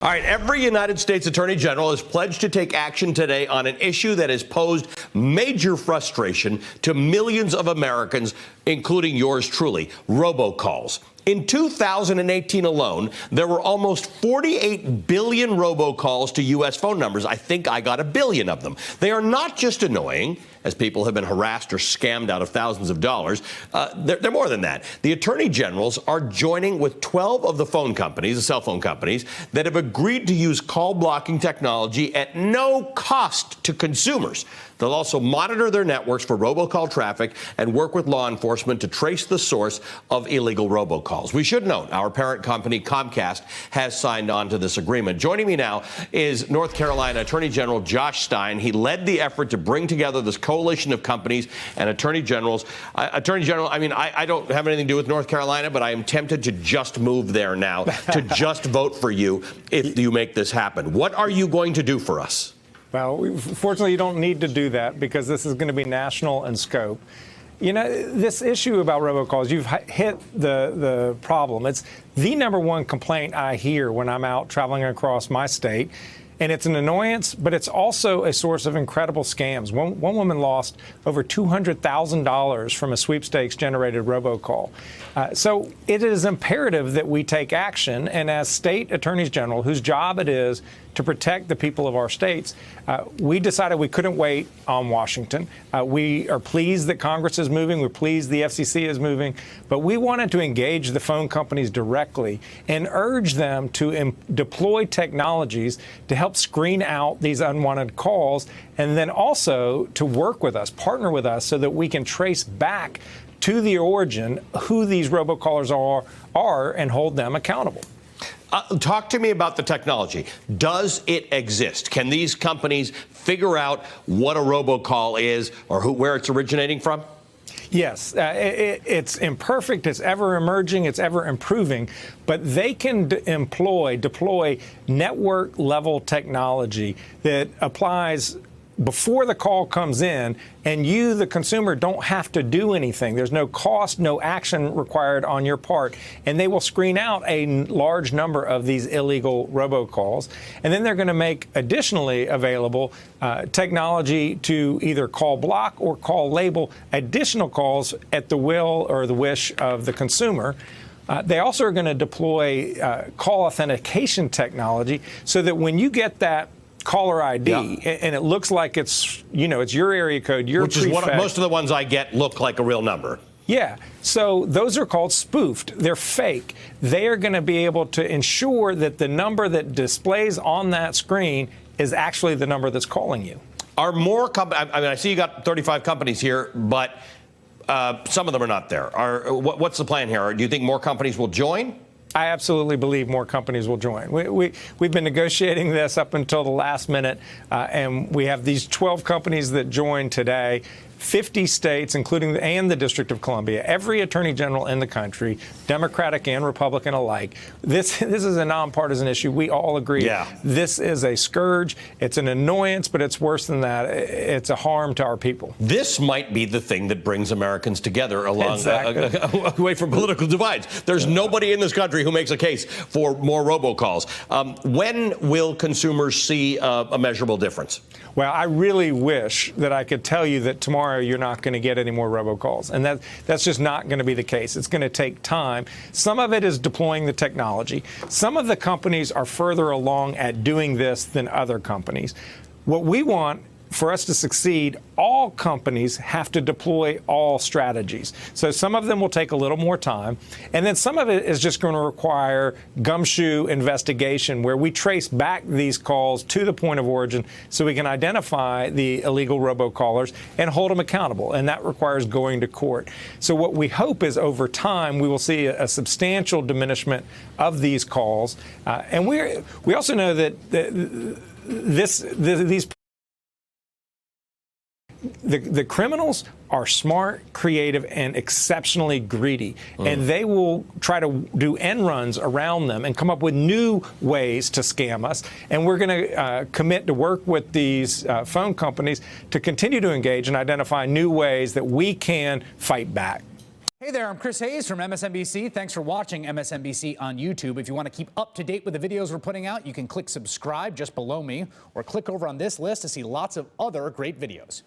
All right, every United States Attorney General has pledged to take action today on an issue that has posed major frustration to millions of Americans, including yours truly, robocalls. In 2018 alone, there were almost 48 billion robocalls to U.S. phone numbers. I think I got a billion of them. They are not just annoying, as people have been harassed or scammed out of thousands of dollars. They're more than that. The attorney generals are joining with 12 of the phone companies, the cell phone companies, that have agreed to use call blocking technology at no cost to consumers. They'll also monitor their networks for robocall traffic and work with law enforcement to trace the source of illegal robocalls. We should note our parent company, Comcast, has signed on to this agreement. Joining me now is North Carolina Attorney General Josh Stein. He led the effort to bring together this coalition of companies and attorney generals. Attorney General, I don't have anything to do with North Carolina, but I am tempted to just move there now, to just vote for you if you make this happen. What are you going to do for us? Well, fortunately, you don't need to do that because this is going to be national in scope. You know, this issue about robocalls, you've hit the problem. It's the number one complaint I hear when I'm out traveling across my state. And it's an annoyance, but it's also a source of incredible scams. One woman lost over $200,000 from a sweepstakes-generated robocall. So it is imperative that we take action. And as state attorneys general, whose job it is to protect the people of our states, we decided we couldn't wait on Washington. We are pleased that Congress is moving. We're pleased the FCC is moving. But we wanted to engage the phone companies directly and urge them to deploy technologies to help screen out these unwanted calls, and then also to work with us, partner with us, so that we can trace back to the origin who these robocallers are and hold them accountable. Talk to me about the technology. Does it exist? Can these companies figure out what a robocall is or where it's originating from? Yes, it's imperfect, it's ever emerging, it's ever improving, but they can deploy network level technology that applies before the call comes in, and you, the consumer, don't have to do anything. There's no cost, no action required on your part, and they will screen out a large number of these illegal robocalls. And then they're going to make additionally available technology to either call block or call label additional calls at the will or the wish of the consumer. They also are going to deploy call authentication technology so that when you get that caller ID, and it looks like it's your area code, your which is what most of the ones I get look like a real number. Yeah. So those are called spoofed. They're fake. They are going to be able to ensure that the number that displays on that screen is actually the number that's calling you. Are more companies? I see you got 35 companies here, but some of them are not there. What's the plan here? Do you think more companies will join? I absolutely believe more companies will join. We've been negotiating this up until the last minute, and we have these 12 companies that joined today. 50 states, including and the District of Columbia, every attorney general in the country, Democratic and Republican alike. This is a nonpartisan issue. We all agree. Yeah. This is a scourge. It's an annoyance, but it's worse than that. It's a harm to our people. This might be the thing that brings Americans together away from political divides. There's nobody in this country who makes a case for more robocalls. When will consumers see a measurable difference? Well, I really wish that I could tell you that tomorrow you're not going to get any more robocalls. And that's just not going to be the case. It's going to take time. Some of it is deploying the technology. Some of the companies are further along at doing this than other companies. What we want for us to succeed, all companies have to deploy all strategies. So some of them will take a little more time. And then some of it is just going to require gumshoe investigation where we trace back these calls to the point of origin so we can identify the illegal robocallers and hold them accountable. And that requires going to court. So what we hope is over time we will see a substantial diminishment of these calls. And we also know that the criminals are smart, creative, and exceptionally greedy. And they will try to do end runs around them and come up with new ways to scam us. And we're going to commit to work with these phone companies to continue to engage and identify new ways that we can fight back. Hey there, I'm Chris Hayes from MSNBC. Thanks for watching MSNBC on YouTube. If you want to keep up to date with the videos we're putting out, you can click subscribe just below me or click over on this list to see lots of other great videos.